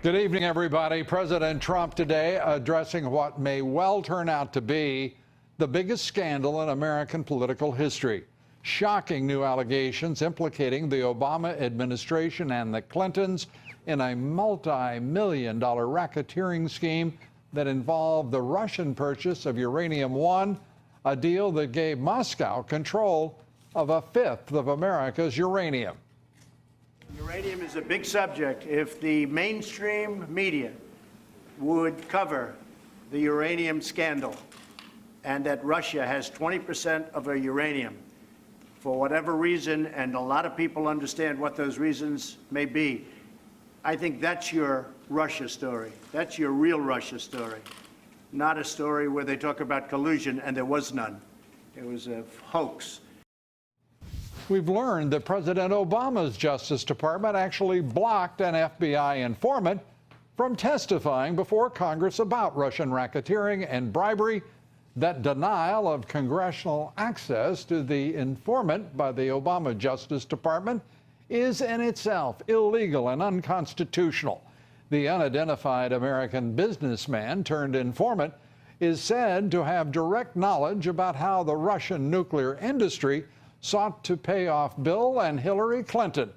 Good evening, everybody. President Trump today addressing what may well turn out to be the biggest scandal in American political history. Shocking new allegations implicating the Obama administration and the Clintons in a multi-million-dollar racketeering scheme that involved the Russian purchase of uranium-1, a deal that gave Moscow control of a fifth of America's uranium. Uranium is a big subject. If the mainstream media would cover the uranium scandal and that Russia has 20% of our uranium, for whatever reason, and a lot of people understand what those reasons may be, I think that's your Russia story. That's your real Russia story, not a story where they talk about collusion, and there was none. It was a hoax. We've learned that President Obama's Justice Department actually blocked an FBI informant from testifying before Congress about Russian racketeering and bribery. That denial of congressional access to the informant by the Obama Justice Department is in itself illegal and unconstitutional. The unidentified American businessman turned informant is said to have direct knowledge about how the Russian nuclear industry sought to pay off Bill and Hillary Clinton.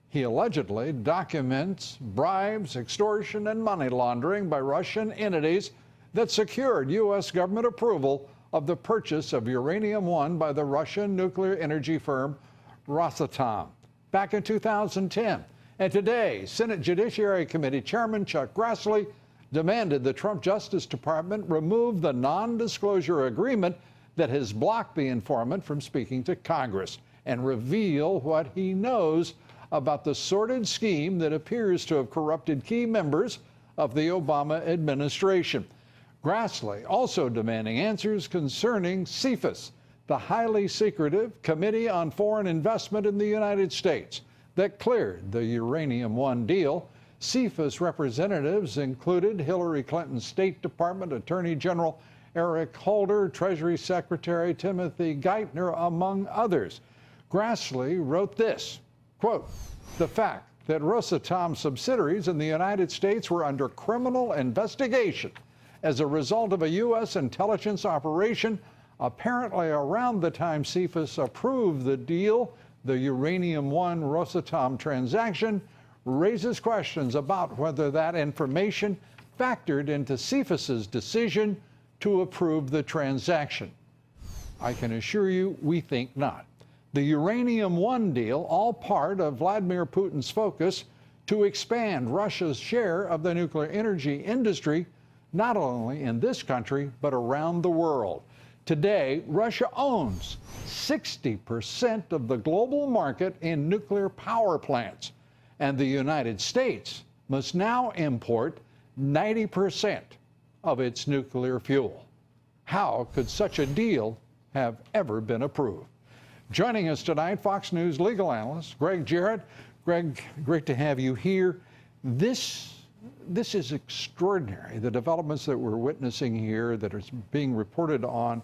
He allegedly documents bribes, extortion, and money laundering by Russian entities that secured U.S. government approval of the purchase of uranium-1 by the Russian nuclear energy firm Rosatom back in 2010. And today, Senate Judiciary Committee Chairman Chuck Grassley demanded the Trump Justice Department remove the non-disclosure agreement that has blocked the informant from speaking to Congress and reveal what he knows about the sordid scheme that appears to have corrupted key members of the Obama administration. Grassley also demanding answers concerning CFIUS, the highly secretive Committee on Foreign Investment in the United States that cleared the uranium-1 deal. CFIUS representatives included Hillary Clinton's State Department Attorney General Eric Holder, Treasury Secretary Timothy Geithner, among others. Grassley wrote this, quote, "The fact that Rosatom subsidiaries in the United States were under criminal investigation as a result of a U.S. intelligence operation apparently around the time CFIUS approved the deal, the uranium-1 Rosatom transaction, raises questions about whether that information factored into CFIUS's decision to approve the transaction. I can assure you we think not. The uranium-1 deal, all part of Vladimir Putin's focus to expand Russia's share of the nuclear energy industry, not only in this country, but around the world. Today, Russia owns 60% of the global market in nuclear power plants, and the United States must now import 90% of its nuclear fuel. How could such a deal have ever been approved? Joining us tonight, Fox News legal analyst Greg Jarrett. Greg, great to have you here. This is extraordinary, the developments that we're witnessing here that are being reported on,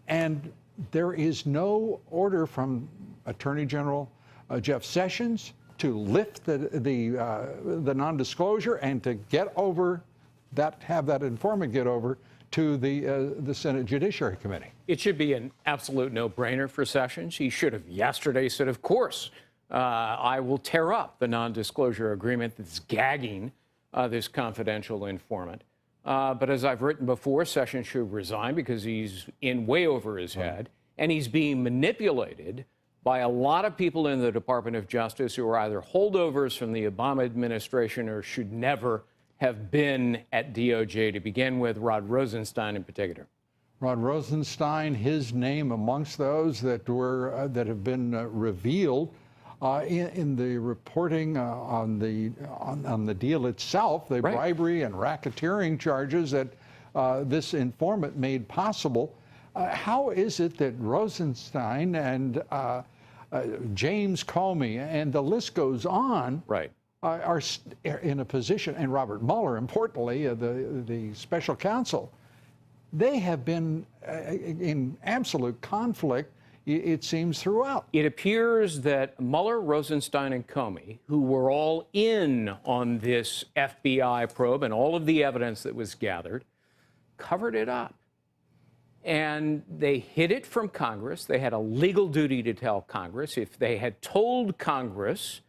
and there is no order from Attorney General Jeff Sessions to lift the non-disclosure and to get over that, have that informant get over to the Senate Judiciary Committee. It should be an absolute no-brainer for Sessions. He should have yesterday said, of course, I will tear up the non-disclosure agreement that's gagging this confidential informant. But as I've written before, Sessions should resign because he's in way over his head, and he's being manipulated by a lot of people in the Department of Justice who are either holdovers from the Obama administration or should never have been at DOJ to begin with, Rod Rosenstein in particular. Rod Rosenstein, his name amongst those that have been revealed in the reporting on the deal itself, the bribery and racketeering charges that this informant made possible. How is it that Rosenstein and James Comey and the list goes on are in a position, and Robert Mueller, importantly, the special counsel, they have been in absolute conflict it seems, throughout. It appears that Mueller, Rosenstein, and Comey, who were all in on this FBI probe and all of the evidence that was gathered, covered it up. And they hid it from Congress. They had a legal duty to tell Congress. If they had told Congress,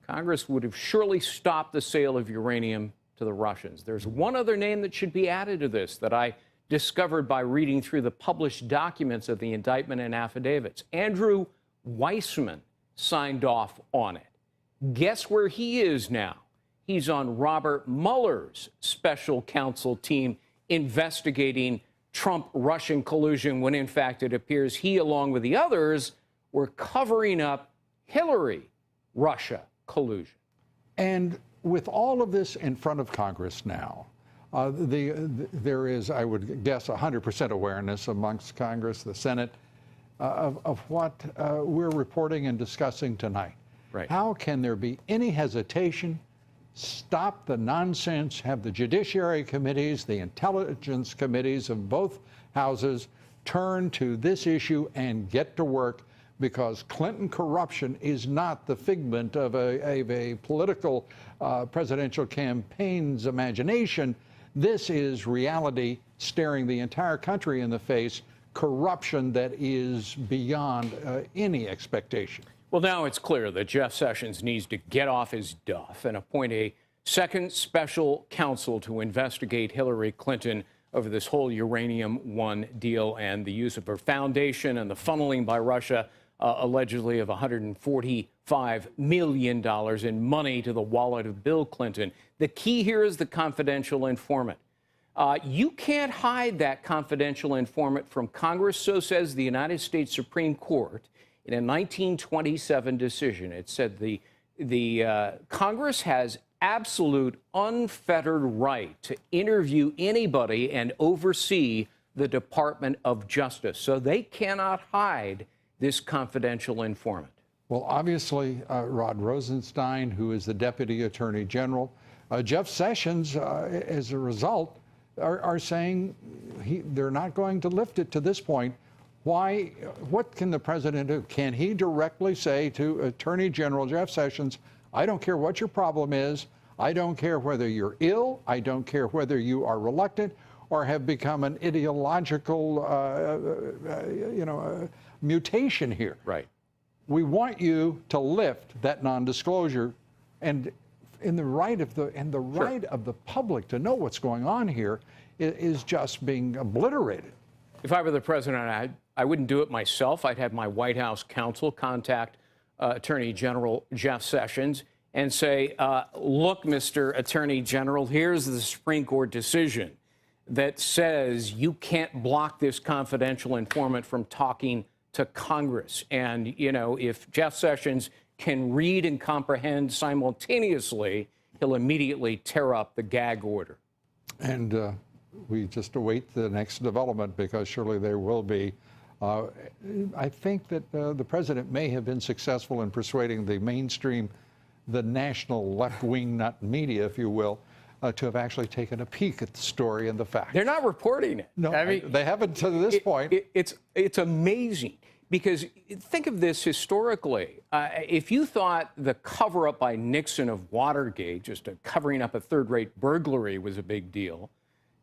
Congress would have surely stopped the sale of uranium to the Russians. There's one other name that should be added to this that I discovered by reading through the published documents of the indictment and affidavits. Andrew Weissman signed off on it. Guess where he is now? He's on Robert Mueller's special counsel team investigating Trump-Russian collusion when, in fact, it appears he, along with the others, were covering up Hillary-Russia collusion. And with all of this in front of Congress now, there is, I would guess, 100% awareness amongst Congress, the Senate, of what we're reporting and discussing tonight. Right. How can there be any hesitation? Stop the nonsense, have the Judiciary Committees, the Intelligence Committees of both houses turn to this issue and get to work, because Clinton corruption is not the figment of a political presidential campaign's imagination. This is reality staring the entire country in the face, corruption that is beyond any expectation. Well, now it's clear that Jeff Sessions needs to get off his duff and appoint a second special counsel to investigate Hillary Clinton over this whole Uranium One deal and the use of her foundation and the funneling by Russia, allegedly, of $145 million in money to the wallet of Bill Clinton. The key here is the confidential informant. You can't hide that confidential informant from Congress, so says the United States Supreme Court. In a 1927 decision, it said the Congress has absolute unfettered right to interview anybody and oversee the Department of Justice. So they cannot hide this confidential informant. Well, obviously, Rod Rosenstein, who is the Deputy Attorney General, Jeff Sessions, as a result, are saying they're not going to lift it to this point. Why? What can the president do? Can he directly say to Attorney General Jeff Sessions, I don't care what your problem is. I don't care whether you're ill. I don't care whether you are reluctant or have become an ideological, mutation here. Right. We want you to lift that non-disclosure, and in the right of the right of the public to know what's going on here is just being obliterated. If I were the president, I wouldn't do it myself. I'd have my White House counsel contact Attorney General Jeff Sessions and say, look, Mr. Attorney General, here's the Supreme Court decision that says you can't block this confidential informant from talking to Congress. And, you know, if Jeff Sessions can read and comprehend simultaneously, he'll immediately tear up the gag order. And we just await the next development, because surely there will be. I think that the president may have been successful in persuading the mainstream, the national left-wing media, if you will, to have actually taken a peek at the story and the facts. They're not reporting it. No, I mean, they haven't to this point. It's amazing, because think of this historically. If you thought the cover-up by Nixon of Watergate, just covering up a third-rate burglary, was a big deal,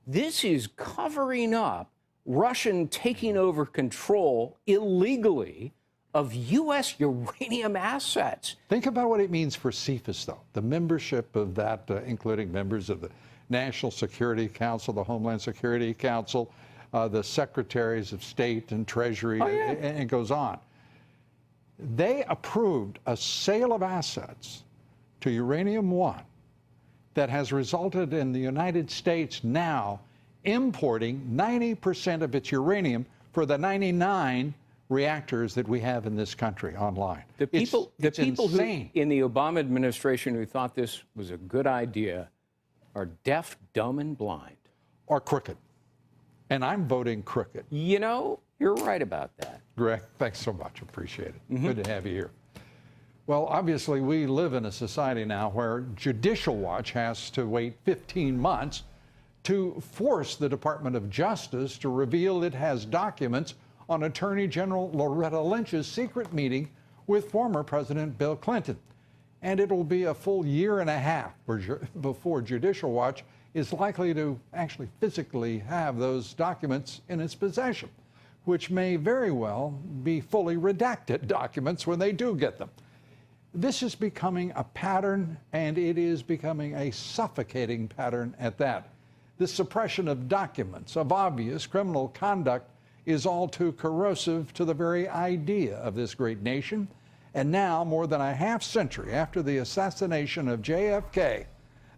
this is covering up Russian taking over control illegally of U.S. uranium assets. Think about what it means for CFIUS, though. The membership of that, including members of the National Security Council, the Homeland Security Council, the secretaries of state and treasury, and it goes on. They approved a sale of assets to Uranium One that has resulted in the United States now importing 90% of its uranium for the 99 reactors that we have in this country online. The people who, in the Obama administration, who thought this was a good idea are deaf, dumb, and blind. Or crooked. And I'm voting crooked. You know, you're right about that. Greg, thanks so much. Appreciate it. Good to have you here. Well, obviously, we live in a society now where Judicial Watch has to wait 15 months to force the Department of Justice to reveal it has documents on Attorney General Loretta Lynch's secret meeting with former President Bill Clinton. And it will be a full year and a half before Judicial Watch is likely to actually physically have those documents in its possession, which may very well be fully redacted documents when they do get them. This is becoming a pattern, and it is becoming a suffocating pattern at that. The suppression of documents of obvious criminal conduct is all too corrosive to the very idea of this great nation. And now, more than a half century after the assassination of JFK,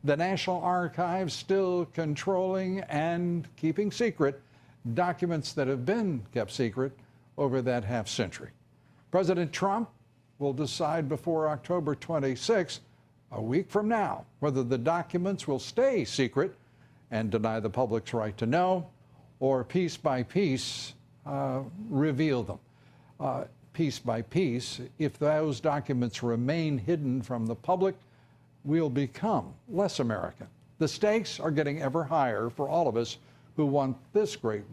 the National Archives still controlling and keeping secret documents that have been kept secret over that half century. President Trump will decide before October 26, a week from now, whether the documents will stay secret and deny the public's right to know, or piece by piece reveal them. Piece by piece, if those documents remain hidden from the public, we'll become less American. The stakes are getting ever higher for all of us who want this great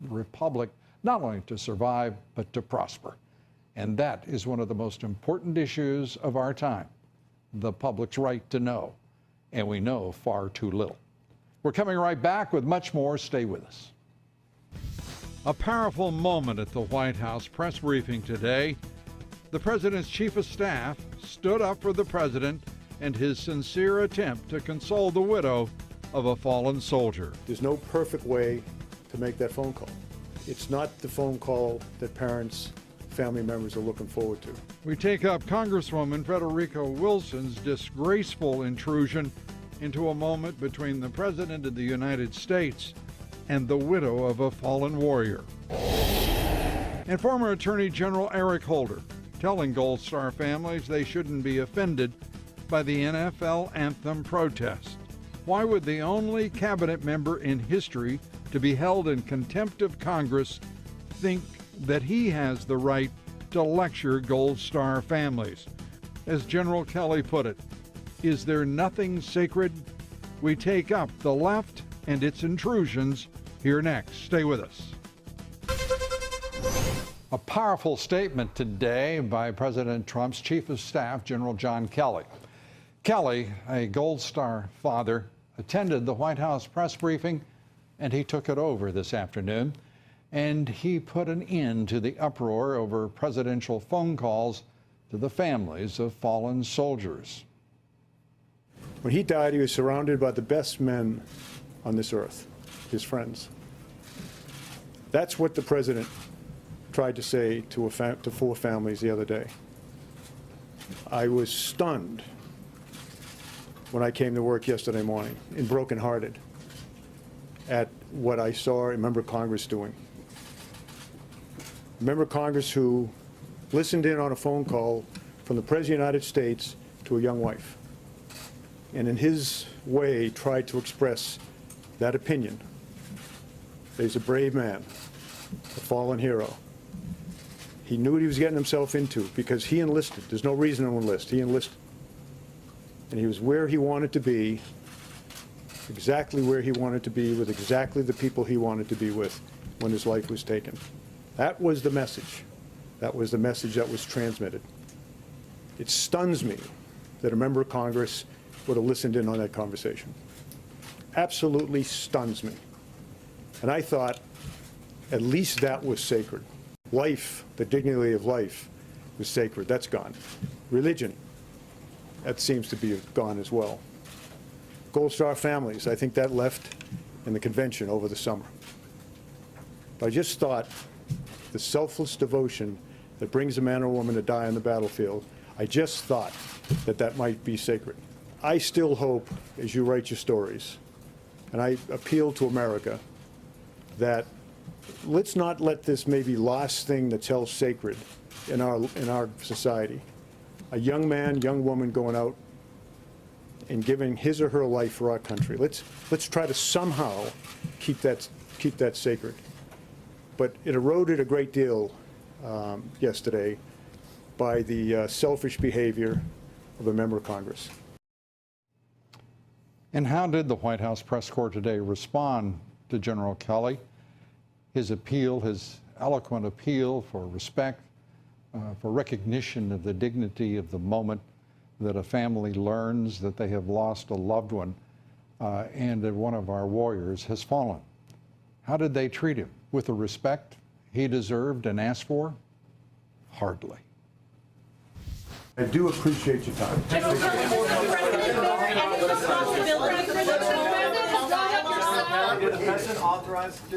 republic not only to survive, but to prosper. And that is one of the most important issues of our time, the public's right to know. And we know far too little. We're coming right back with much more. Stay with us. A powerful moment at the White House press briefing today. The president's chief of staff stood up for the president and his sincere attempt to console the widow of a fallen soldier. There's no perfect way to make that phone call. It's not the phone call that parents, family members are looking forward to. We take up Congresswoman Frederica Wilson's disgraceful intrusion into a moment between the President of the United States and the widow of a fallen warrior. And former Attorney General Eric Holder telling Gold Star families they shouldn't be offended by the NFL anthem protest. Why would the only cabinet member in history to be held in contempt of Congress think that he has the right to lecture Gold Star families? As General Kelly put it, is there nothing sacred? We take up the left and its intrusions here next. Stay with us. A powerful statement today by President Trump's Chief of Staff, General John Kelly. Kelly, a Gold Star father, attended the White House press briefing, and he took it over this afternoon. And he put an end to the uproar over presidential phone calls to the families of fallen soldiers. When he died, he was surrounded by the best men on this earth, his friends. That's what the president tried to say to four families the other day. I was stunned when I came to work yesterday morning and brokenhearted at what I saw a member of Congress doing. A member of Congress who listened in on a phone call from the President of the United States to a young wife, and in his way tried to express that opinion. He's a brave man, a fallen hero. He knew what he was getting himself into because he enlisted. There's no reason to enlist. He enlisted. And he was where he wanted to be, exactly where he wanted to be, with exactly the people he wanted to be with when his life was taken. That was the message. That was the message that was transmitted. It stuns me that a member of Congress would have listened in on that conversation. Absolutely stuns me. And I thought at least that was sacred. Life, the dignity of life, was sacred. That's gone. Religion, that seems to be gone as well. Gold Star families, I think that left in the convention over the summer. But I just thought the selfless devotion that brings a man or woman to die on the battlefield, I just thought that that might be sacred. I still hope, as you write your stories, and I appeal to America, that let's not let this maybe last thing that's held sacred in our society. A young man, young woman going out and giving his or her life for our country. Let's try to somehow keep that sacred. But it eroded a great deal yesterday by the selfish behavior of a member of Congress. And how did the White House press corps today respond to General Kelly? His appeal, his eloquent appeal for respect, for recognition of the dignity of the moment that a family learns that they have lost a loved one and that one of our warriors has fallen. How did they treat him? With the respect he deserved and asked for? Hardly. I do appreciate your time. Did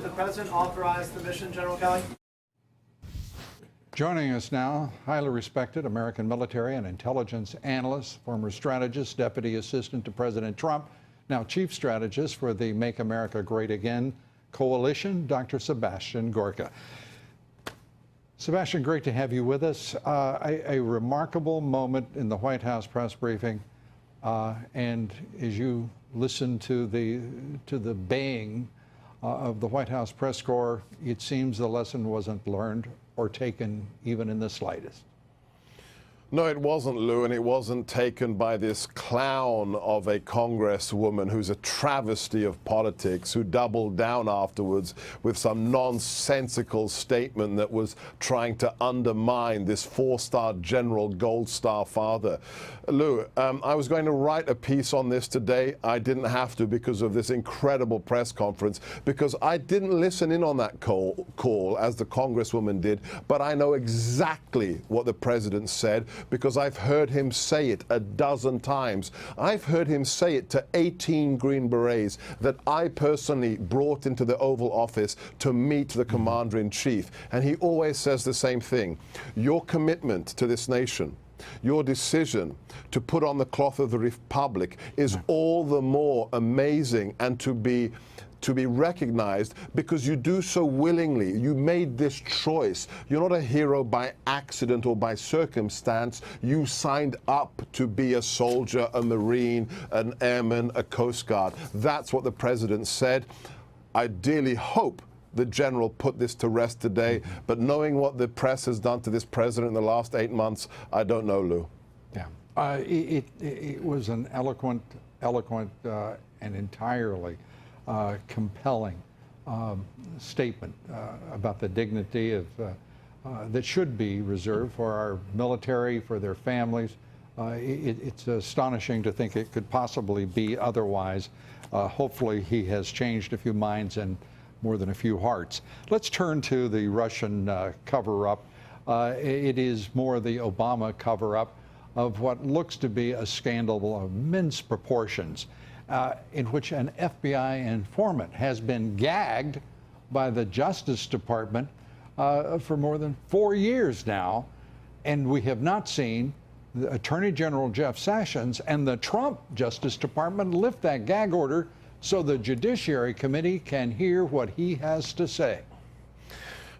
the president authorize the mission, General Kelly? Joining us now, highly respected American military and intelligence analyst, former strategist, deputy assistant to President Trump, now chief strategist for the Make America Great Again coalition, Dr. Sebastian Gorka. Sebastian, great to have you with us. A remarkable moment in the White House press briefing, and as you listen to the baying of the White House press corps, it seems the lesson wasn't learned or taken even in the slightest. No, it wasn't, Lou, and it wasn't taken by this clown of a congresswoman who's a travesty of politics, who doubled down afterwards with some nonsensical statement that was trying to undermine this four-star general, gold star father. Lou, I was going to write a piece on this today. I didn't have to because of this incredible press conference, because I didn't listen in on that call as the congresswoman did, but I know exactly what the president said, because I've heard him say it a dozen times. I've heard him say it to 18 Green Berets that I personally brought into the Oval Office to meet the Commander-in-Chief. And he always says the same thing. Your commitment to this nation, your decision to put on the cloth of the Republic is all the more amazing and to be recognized because you do so willingly. You made this choice. You're not a hero by accident or by circumstance. You signed up to be a soldier, a Marine, an airman, a Coast Guard. That's what the president said. I dearly hope the general put this to rest today, but knowing what the press has done to this president in the last 8 months, I don't know, Lou. Yeah, it was an eloquent and entirely compelling statement about the dignity of that should be reserved for our military, for their families. It's astonishing to think it could possibly be otherwise. Hopefully he has changed a few minds and more than a few hearts. Let's turn to the Russian cover-up. It is more the Obama cover-up of what looks to be a scandal of immense proportions, in which an FBI informant has been gagged by the Justice Department for more than 4 years now, and we have not seen the Attorney General Jeff Sessions and the Trump Justice Department lift that gag order so the Judiciary Committee can hear what he has to say.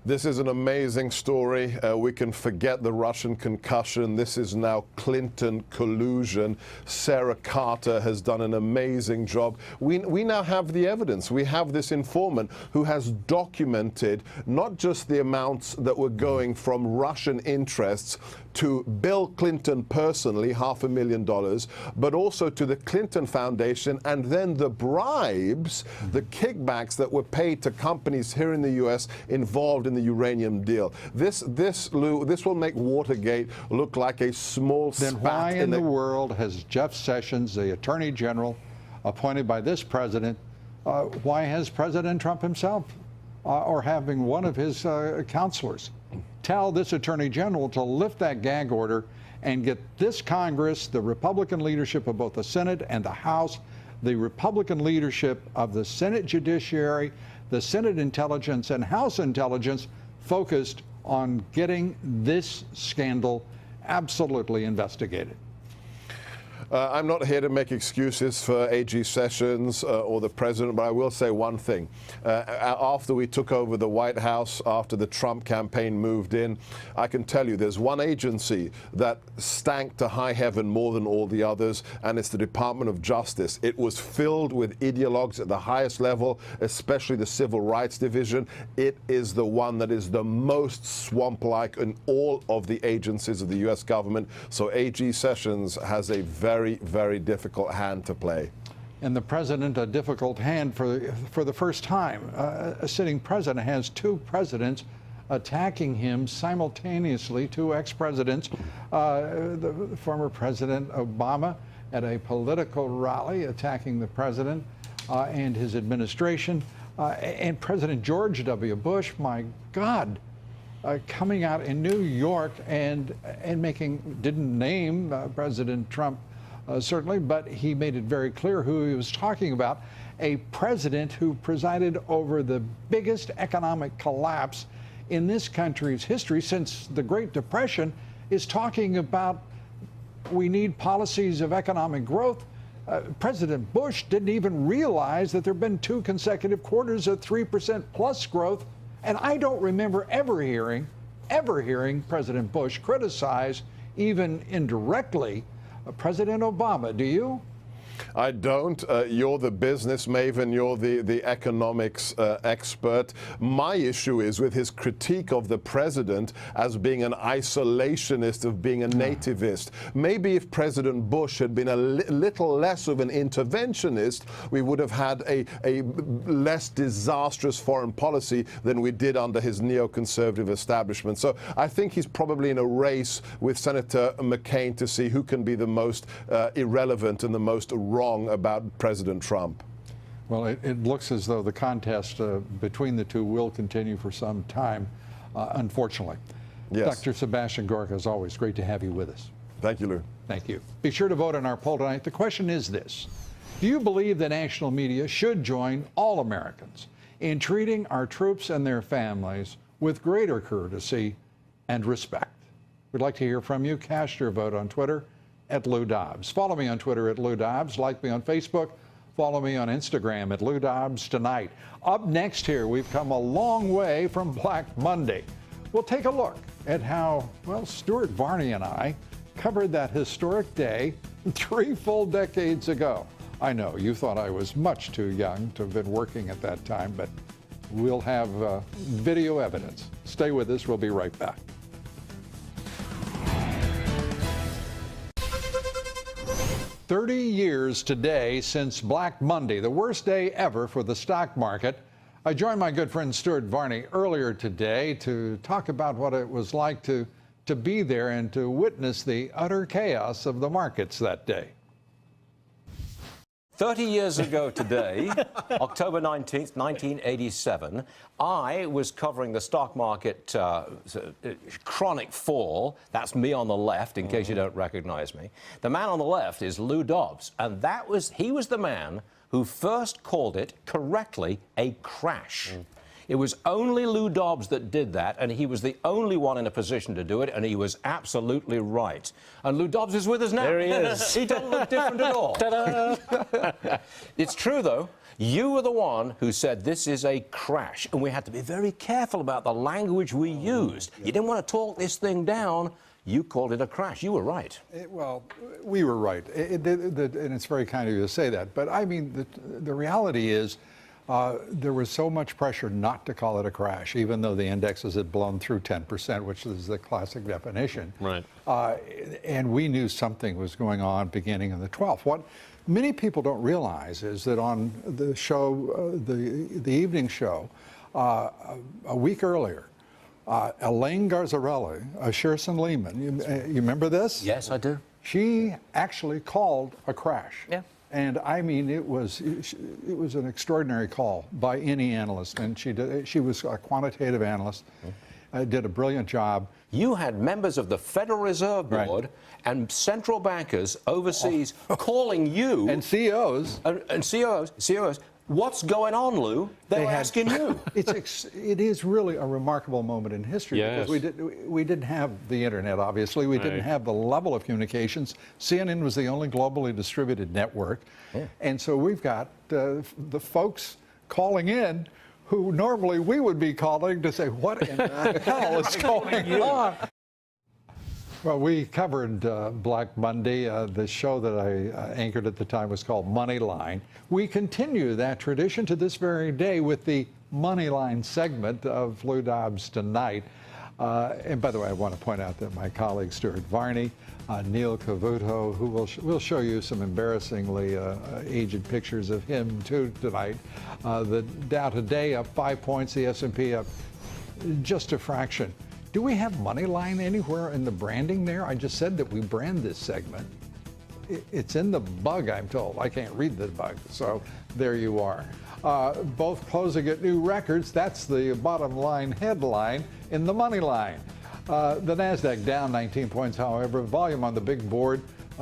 This is an amazing story. We can forget the Russian concussion. This is now Clinton collusion. Sarah Carter has done an amazing job. We now have the evidence. We have this informant who has documented not just the amounts that were going from Russian interests to Bill Clinton personally, $500,000, but also to the Clinton Foundation, and then the bribes, the kickbacks that were paid to companies here in the U.S. involved in the uranium deal. This, Lou, this will make Watergate look like a small spat. Then why in the world has Jeff Sessions, the Attorney General, appointed by this president, why has President Trump himself or having one of his counselors tell this Attorney General to lift that gag order and get this Congress, the Republican leadership of both the Senate and the House, the Republican leadership of the Senate Judiciary, the Senate Intelligence and House Intelligence focused on getting this scandal absolutely investigated? I'm not here to make excuses for AG Sessions or the president, but I will say one thing. After we took over the White House, after the Trump campaign moved in, I can tell you there's one agency that stank to high heaven more than all the others, and it's the Department of Justice. It was filled with ideologues at the highest level, especially the Civil Rights Division. It is the one that is the most swamp-like in all of the agencies of the U.S. government. So AG Sessions has a very, very difficult hand to play. And the president, a difficult hand for the first time. A sitting president has two presidents attacking him simultaneously, two ex-presidents, the former President Obama at a political rally attacking the president and his administration, and President George W. Bush, my God, coming out in New York and didn't name President Trump certainly, but he made it very clear who he was talking about. A president who presided over the biggest economic collapse in this country's history since the Great Depression is talking about we need policies of economic growth. President Bush didn't even realize that there have been 2 consecutive quarters of 3% plus growth. And I don't remember ever hearing President Bush criticize, even indirectly, President Obama. Do you? I don't. You're the business maven. You're the economics expert. My issue is with his critique of the president as being an isolationist, of being a nativist. Maybe if President Bush had been a little less of an interventionist, we would have had a less disastrous foreign policy than we did under his neoconservative establishment. So I think he's probably in a race with Senator McCain to see who can be the most irrelevant and the most wrong about President Trump. Well, it looks as though the contest between the two will continue for some time, unfortunately. Yes. Dr. Sebastian Gorka, as always, great to have you with us. Thank you, Lou. Thank you. Be sure to vote in our poll tonight. The question is this: do you believe the national media should join all Americans in treating our troops and their families with greater courtesy and respect? We'd like to hear from you. Cast your vote on Twitter @Lou Dobbs. Follow me on Twitter @Lou Dobbs. Like me on Facebook. Follow me on Instagram @Lou Dobbs Tonight. Up next here, we've come a long way from Black Monday. We'll take a look at how, well, Stuart Varney and I covered that historic day 3 full decades ago. I know you thought I was much too young to have been working at that time, but we'll have video evidence. Stay with us. We'll be right back. "30 years today since Black Monday, the worst day ever for the stock market. I joined my good friend Stuart Varney earlier today to talk about what it was like to be there and to witness the utter chaos of the markets that day. 30 years ago today, October 19th, 1987, I was covering the stock market chronic fall. That's me on the left, in case you don't recognize me. The man on the left is Lou Dobbs, and he was the man who first called it correctly a crash. It was only Lou Dobbs that did that, and he was the only one in a position to do it, and he was absolutely right. And Lou Dobbs is with us now. There he is. He doesn't look different at all. It's true, though. You were the one who said this is a crash, and we had to be very careful about the language we used. You didn't want to talk this thing down. You called it a crash. You were right. Well, we were right, and it's very kind of you to say that. But I mean, the reality is, there was so much pressure not to call it a crash, even though the indexes had blown through 10%, which is the classic definition. Right. And we knew something was going on beginning on the 12th. What many people don't realize is that on the show, the evening show, a week earlier, Elaine Garzarelli, Shearson Lehman, you remember this? Yes, I do. She actually called a crash. Yeah. And I mean, it was an extraordinary call by any analyst, and she was a quantitative analyst, did a brilliant job. You had members of the Federal Reserve Board and central bankers overseas calling you. And CEOs. And CEOs. What's going on, Lou? They were asking you. It is really a remarkable moment in history, Yes. because we didn't have the internet, obviously. We didn't have the level of communications. CNN was the only globally distributed network. Yeah. And so we've got the folks calling in who normally we would be calling to say, what in the hell is going on? Well, we covered Black Monday. The show that I anchored at the time was called Moneyline. We continue that tradition to this very day with the Moneyline segment of Lou Dobbs Tonight. And by the way, I want to point out that my colleague Stuart Varney, Neil Cavuto, who will show you some embarrassingly aged pictures of him too tonight. The Dow today up 5 points, the S&P up just a fraction. Do we have money line anywhere in the branding there? I just said that we brand this segment. It's in the bug, I'm told. I can't read the bug, so there you are. Both closing at new records. That's the bottom line headline in the money line. The NASDAQ down 19 points, however. Volume on the big board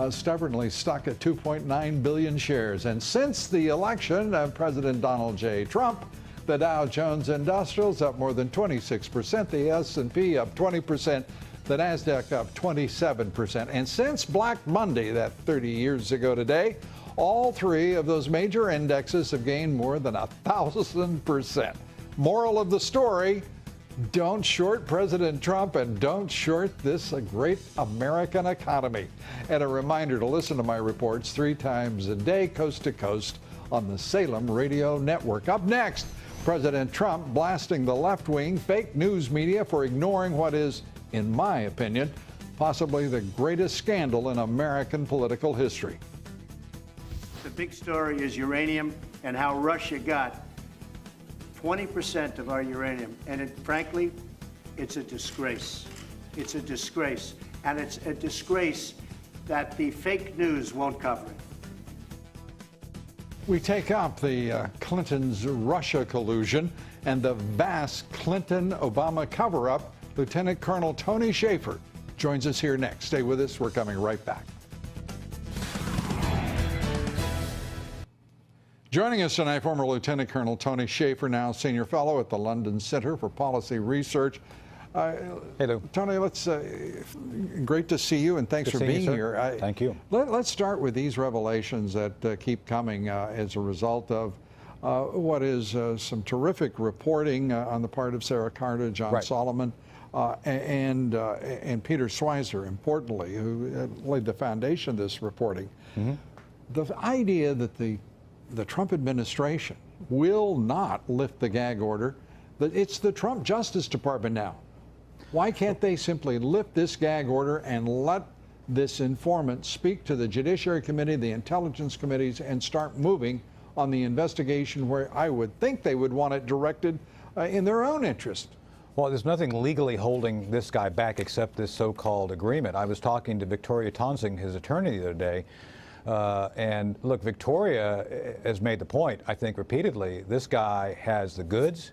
stubbornly stuck at 2.9 billion shares. And since the election of President Donald J. Trump, the Dow Jones Industrials up more than 26%, the S&P up 20%, the NASDAQ up 27%. And since Black Monday, that 30 years ago today, all three of those major indexes have gained more than 1,000%. Moral of the story, don't short President Trump and don't short this great American economy. And a reminder to listen to my reports 3 times a day, coast to coast, on the Salem Radio Network. Up next, President Trump blasting the left-wing fake news media for ignoring what is, in my opinion, possibly the greatest scandal in American political history. The big story is uranium and how Russia got 20% of our uranium. And frankly, it's a disgrace. It's a disgrace. And it's a disgrace that the fake news won't cover it. We take up the Clinton's Russia collusion and the vast Clinton-Obama cover-up. Lieutenant Colonel Tony Shaffer joins us here next. Stay with us. We're coming right back. Joining us tonight, former Lieutenant Colonel Tony Shaffer, now Senior Fellow at the London Center for Policy Research. Hey, Lou. Tony, great to see you, and thanks for being here. Thank you. Let's start with these revelations that keep coming as a result of what is some terrific reporting on the part of Sarah Carter, John Solomon, and Peter Schweizer, importantly, who laid the foundation of this reporting. Mm-hmm. The idea that the Trump administration will not lift the gag order, that it's the Trump Justice Department now. Why can't they simply lift this gag order and let this informant speak to the Judiciary Committee, the Intelligence Committees, and start moving on the investigation where I would think they would want it directed in their own interest? Well, there's nothing legally holding this guy back except this so-called agreement. I was talking to Victoria Tonsing, his attorney, the other day. And look, Victoria has made the point, I think repeatedly, this guy has the goods.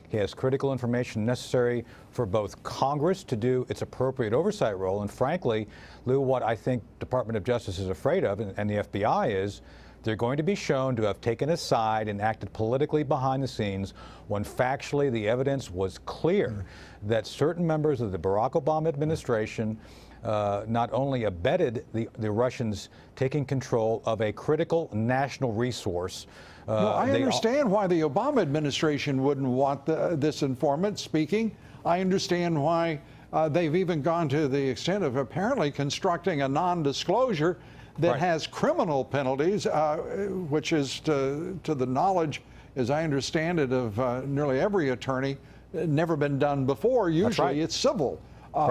He has critical information necessary for both Congress to do its appropriate oversight role. And frankly, Lou, what I think Department of Justice is afraid of, and the FBI is, they're going to be shown to have taken a side and acted politically behind the scenes when factually the evidence was clear that certain members of the Barack Obama administration not only abetted the Russians taking control of a critical national resource. No, I understand why the Obama administration wouldn't want this informant speaking. I understand why they've even gone to the extent of apparently constructing a non-disclosure that has criminal penalties, which is, to the knowledge, as I understand it, of nearly every attorney, never been done before. Usually it's civil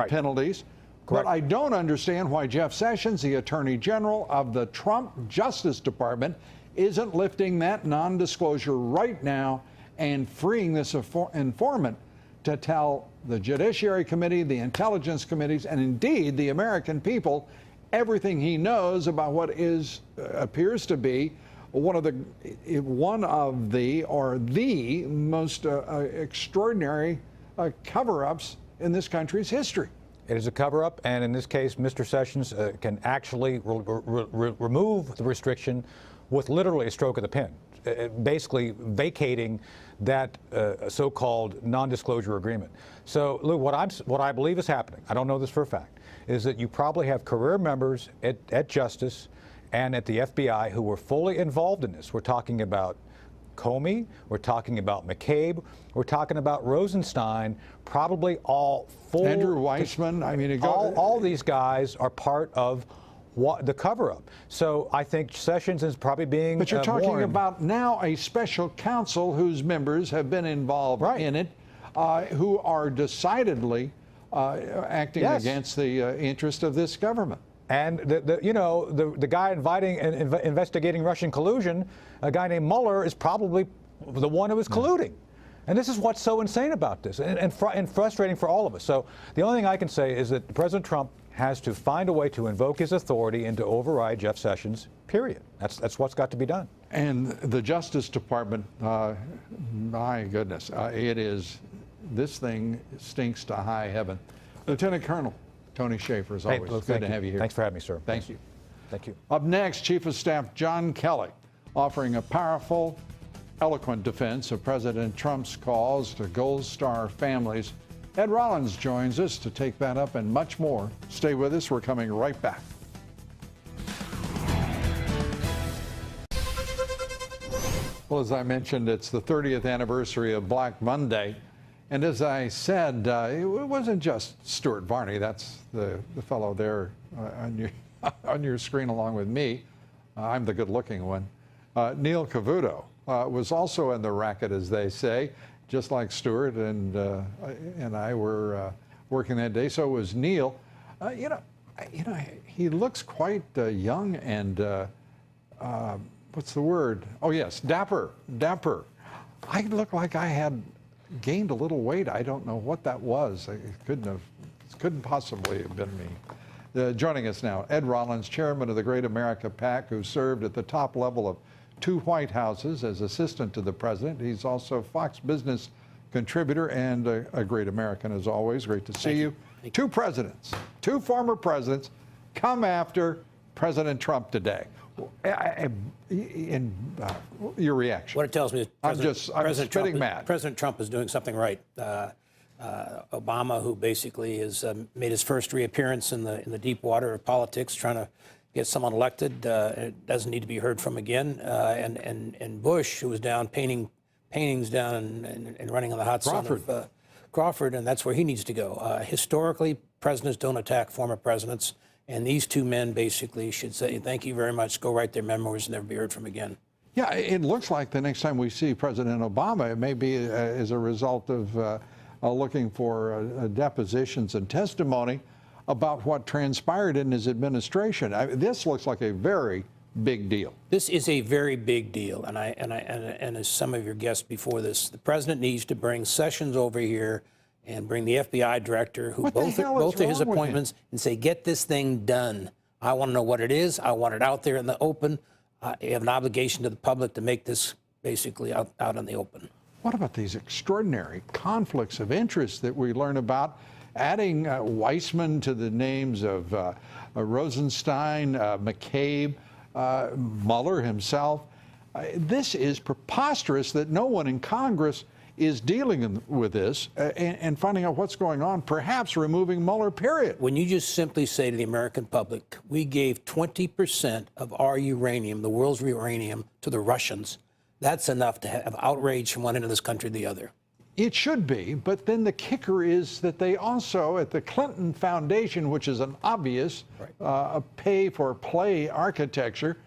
penalties. Correct. But I don't understand why Jeff Sessions, the Attorney General of the Trump Justice Department, isn't lifting that non-disclosure right now and freeing this informant to tell the Judiciary Committee, the Intelligence Committees, and indeed the American people everything he knows about what appears to be one of the most extraordinary cover-ups in this country's history. It is a cover-up, and in this case, Mr. Sessions can actually remove the restriction with literally a stroke of the pen, basically vacating that so-called non-disclosure agreement. So, Lou, what I believe is happening, I don't know this for a fact, is that you probably have career members at Justice and at the FBI who were fully involved in this. We're talking about Comey, we're talking about McCabe, we're talking about Rosenstein, probably all full. Andrew Weissman, I mean, all these guys are part of the cover-up. So I think Sessions is probably being But you're talking warned. about now a special counsel whose members have been involved in it, who are decidedly acting against the interest of this government. And the guy investigating Russian collusion, a guy named Mueller, is probably the one who was colluding. And this is what's so insane about this and frustrating for all of us. So the only thing I can say is that President Trump has to find a way to invoke his authority and to override Jeff Sessions, period. That's what's got to be done. And the Justice Department, my goodness, this thing stinks to high heaven. Lieutenant Colonel Tony Shaffer, as always, good to have you here. Thanks for having me, sir. Thank you. Thank you. Up next, Chief of Staff John Kelly offering a powerful, eloquent defense of President Trump's calls to Gold Star families. Ed Rollins joins us to take that up and much more. Stay with us. We're coming right back. Well, as I mentioned, it's the 30th anniversary of Black Monday. And as I said, it wasn't just Stuart Varney. That's the fellow there on your screen along with me. I'm the good-looking one. Neil Cavuto was also in the racket, as they say, just like Stuart and I were working that day. So was Neil. He looks quite young and what's the word? Oh yes, dapper. I look like I had gained a little weight. I don't know what that was. It couldn't possibly have been me. Joining us now, Ed Rollins, chairman of the Great America PAC, who served at the top level of 2 White Houses as assistant to the president. He's also Fox Business contributor and a great American, as always. Great to see you. 2 presidents, 2 former presidents, come after President Trump today. Your reaction? What it tells me is I'm spitting mad. President Trump is doing something right. Obama, who basically has made his first reappearance in the deep water of politics, trying to get someone elected, doesn't need to be heard from again. And Bush, who was down painting paintings down and running on the hot sun of Crawford, and that's where he needs to go. Historically, presidents don't attack former presidents. And these 2 men basically should say, thank you very much, go write their memoirs and never be heard from again. Yeah, it looks like the next time we see President Obama, it may be as a result of looking for depositions and testimony about what transpired in his administration. This looks like a very big deal. This is a very big deal. And as some of your guests before this, the president needs to bring Sessions over here and bring the FBI director, who both of his appointments, and say, get this thing done. I want to know what it is. I want it out there in the open. I have an obligation to the public to make this basically out in the open. What about these extraordinary conflicts of interest that we learn about? Adding Weissman to the names of Rosenstein, McCabe, Mueller himself. This is preposterous that no one in Congress is dealing with this and finding out what's going on, perhaps removing Mueller, period. When you just simply say to the American public, we gave 20% of our uranium, the world's uranium, to the Russians, that's enough to have outrage from one end of this country to the other. It should be, but then the kicker is that they also, at the Clinton Foundation, which is an obvious pay-for-play architecture,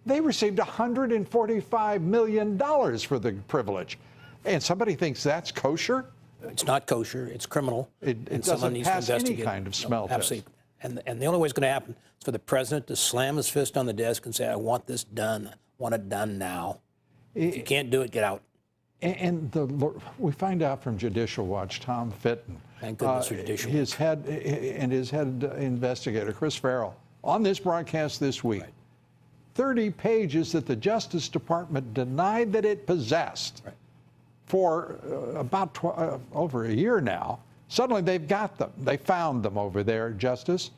they received $145 million for the privilege. And somebody thinks that's kosher? It's not kosher. It's criminal. It doesn't pass any kind of smell test. Absolutely. And the only way it's going to happen is for the president to slam his fist on the desk and say, I want this done. I want it done now. If you can't do it, get out. And we find out from Judicial Watch, Tom Fitton, thank goodness for Judicial Watch, his head investigator, Chris Farrell, on this broadcast this week, 30 pages that the Justice Department denied that it possessed. For about over a year now. Suddenly they've got them. They found them over there, Justice.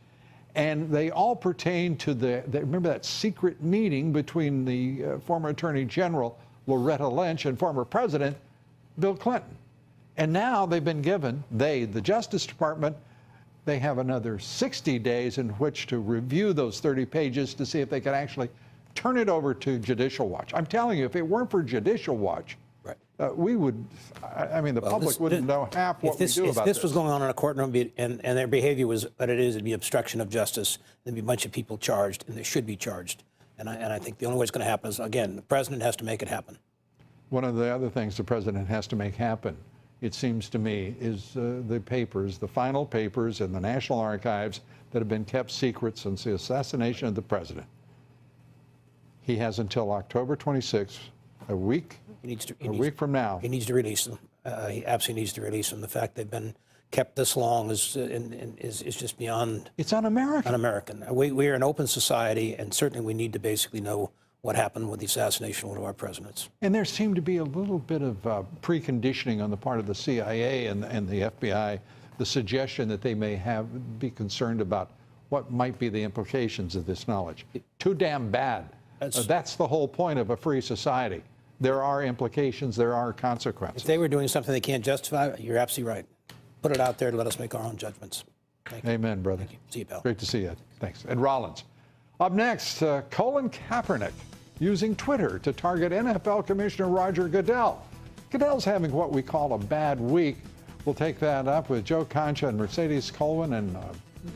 And they all pertain to remember that secret meeting between the former Attorney General Loretta Lynch and former President Bill Clinton. And now they've been given, the Justice Department, they have another 60 days in which to review those 30 pages to see if they can actually turn it over to Judicial Watch. I'm telling you, if it weren't for Judicial Watch, we would, the public wouldn't know half what we do about this. If this was going on in a courtroom and their behavior was what it is, it'd be obstruction of justice. There'd be a bunch of people charged, and they should be charged. And I think the only way it's going to happen is, again, the president has to make it happen. One of the other things the president has to make happen, it seems to me, is the papers, the final papers in the National Archives that have been kept secret since the assassination of the president. He has until October 26th, a week from now. He needs to release them. he absolutely needs to release them. The fact they've been kept this long is just beyond. It's un-American. Un-American. We are an open society, and certainly we need to basically know what happened with the assassination of one of our presidents. And there seemed to be a little bit of preconditioning on the part of the CIA and the FBI, the suggestion that they may be concerned about what might be the implications of this knowledge. Too damn bad. That's the whole point of a free society. There are implications, there are consequences. If they were doing something they can't justify, you're absolutely right. Put it out there to let us make our own judgments. Thank you. Amen, brother. Thank you. See you, pal. Great to see you. Thanks. Ed Rollins. Up next, Colin Kaepernick using Twitter to target NFL Commissioner Roger Goodell. Goodell's having what we call a bad week. We'll take that up with Joe Concha and Mercedes Colwin and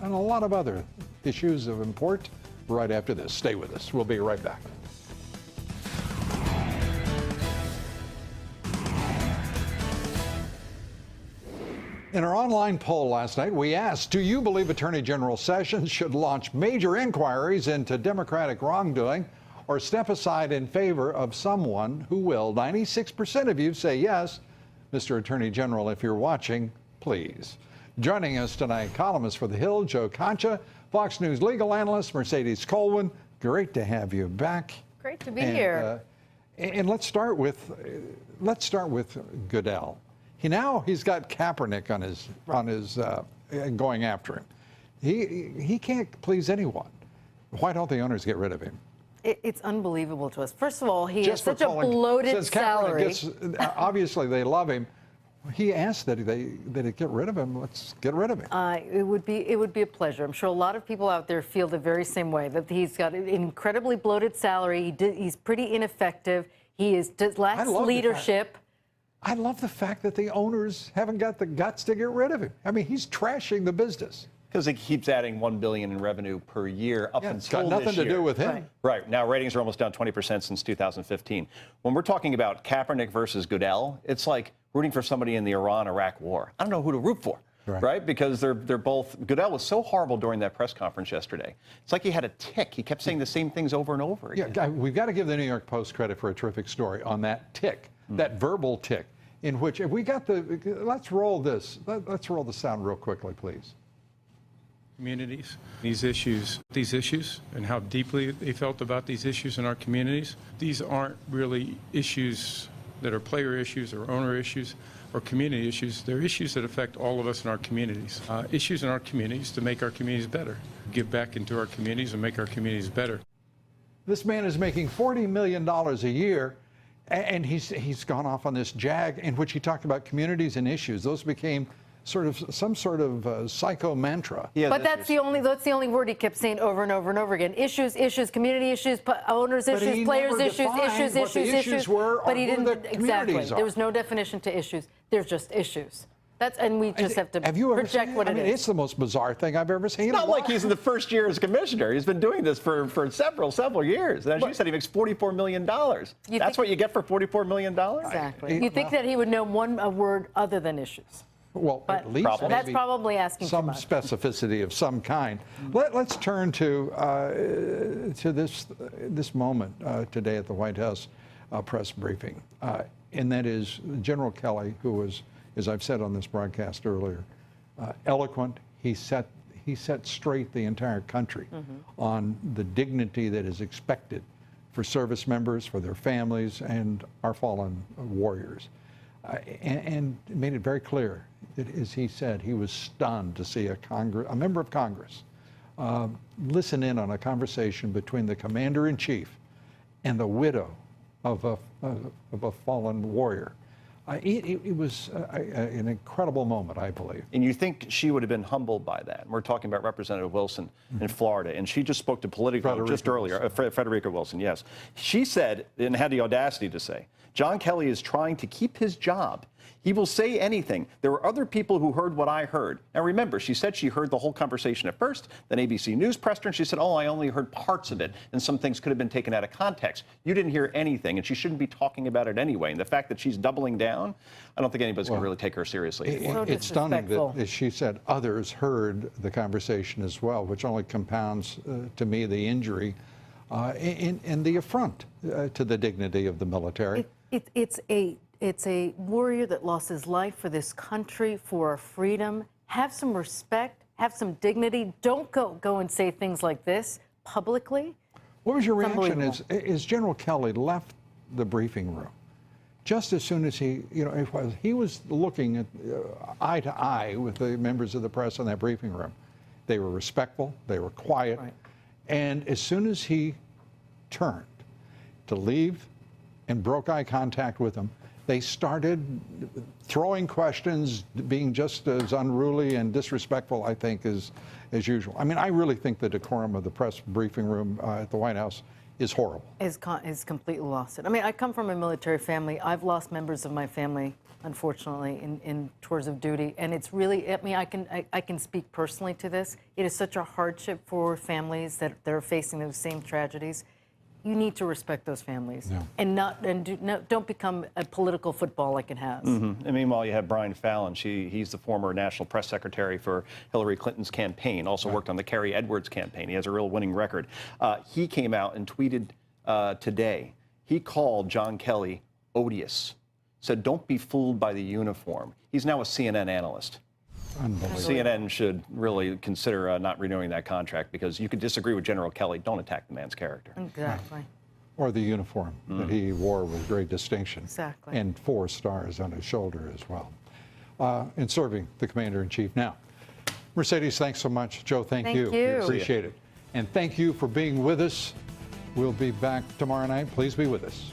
a lot of other issues of import right after this. Stay with us. We'll be right back. In our online poll last night, we asked, do you believe Attorney General Sessions should launch major inquiries into Democratic wrongdoing or step aside in favor of someone who will? 96% of you say yes. Mr. Attorney General, if you're watching, please. Joining us tonight, columnist for The Hill, Joe Concha, Fox News legal analyst, Mercedes Colwin. Great to have you back. Great to be here. And let's start with Goodell. He's got Kaepernick on his going after him. He can't please anyone. Why don't the owners get rid of him? It's unbelievable to us. First of all, he has such a bloated salary. Obviously, they love him. He asked that they get rid of him. Let's get rid of him. It would be a pleasure. I'm sure a lot of people out there feel the very same way, that he's got an incredibly bloated salary. He's pretty ineffective. He lacks leadership. I love the fact that the owners haven't got the guts to get rid of him. I mean, he's trashing the business. Because he keeps adding $1 billion in revenue per year up until it's got nothing this year. to do with him. Right. Now, ratings are almost down 20% since 2015. When we're talking about Kaepernick versus Goodell, it's like rooting for somebody in the Iran-Iraq war. I don't know who to root for, right? Because they're both. Goodell was so horrible during that press conference yesterday. It's like he had a tick. He kept saying the same things over and over again. Yeah, we've got to give the New York Post credit for a terrific story on that tick, that verbal tick, in which if we got let's roll this. Let's roll the sound real quickly, please. Communities, these issues, and how deeply they felt about these issues in our communities. These aren't really issues that are player issues or owner issues or community issues. They're issues that affect all of us in our communities. Issues in our communities to make our communities better, give back into our communities and make our communities better. This man is making $40 million a year, and he's gone off on this jag in which he talked about communities and issues. Those became some sort of psycho mantra. Yeah, but that's the only word he kept saying over and over and over again. Issues, community issues, owners issues, players issues. But he didn't exactly. There was no definition to issues. There's just issues. And we just have to project what it is. It's the most bizarre thing I've ever seen. It's not like he's in the first year as commissioner. He's been doing this for several years. And as you said, he makes $44 million. That's what you get for $44 million? Exactly. You think that he would know a word other than issues? Well, at least that's probably asking some too much. specificity of some kind. Let's turn to this moment today at the White House press briefing, and that is General Kelly, who was, as I've said on this broadcast earlier, eloquent. He set straight the entire country on the dignity that is expected for service members, for their families, and our fallen warriors. And made it very clear that, as he said, he was stunned to see a member of Congress listen in on a conversation between the commander-in-chief and the widow of a fallen warrior. It was an incredible moment, I believe. And you think she would have been humbled by that? We're talking about Representative Wilson in Florida, and she just spoke to Politico just earlier. Frederica Wilson, yes. She said, and had the audacity to say, John Kelly is trying to keep his job. He will say anything. There were other people who heard what I heard. Now remember, she said she heard the whole conversation at first, then ABC News pressed her, and she said, oh, I only heard parts of it, and some things could have been taken out of context. You didn't hear anything, and she shouldn't be talking about it anyway. And the fact that she's doubling down, I don't think anybody's going to really take her seriously anymore. It's stunning that, as she said, others heard the conversation as well, which only compounds, to me, the injury and the affront to the dignity of the military. It's a it's a warrior that lost his life for this country, for our freedom. Have some respect, have some dignity. Don't go and say things like this publicly. What was your reaction as General Kelly left the briefing room? Just as soon as he was looking at eye to eye with the members of the press in that briefing room. They were respectful, they were quiet, right. And as soon as he turned to leave and broke eye contact with them, they started throwing questions, being just as unruly and disrespectful, I think, as usual. I mean, I really think the decorum of the press briefing room at the White House is horrible. Is completely lost it. I mean, I come from a military family. I've lost members of my family, unfortunately, in tours of duty, and it's really. I mean, I can speak personally to this. It is such a hardship for families that are facing those same tragedies. You need to respect those families, and don't become a political football like it has. Mm-hmm. And meanwhile, you have Brian Fallon. He's the former national press secretary for Hillary Clinton's campaign. Also worked on the Kerry Edwards campaign. He has a real winning record. He came out and tweeted today. He called John Kelly odious. Said, "Don't be fooled by the uniform." He's now a CNN analyst. CNN should really consider not renewing that contract, because you could disagree with General Kelly. Don't attack the man's character. Exactly. Or the uniform that he wore with great distinction. Exactly. And 4 stars on his shoulder as well. In serving the Commander-in-Chief. Now, Mercedes, thanks so much. Joe, thank you. Thank you. Appreciate it. And thank you for being with us. We'll be back tomorrow night. Please be with us.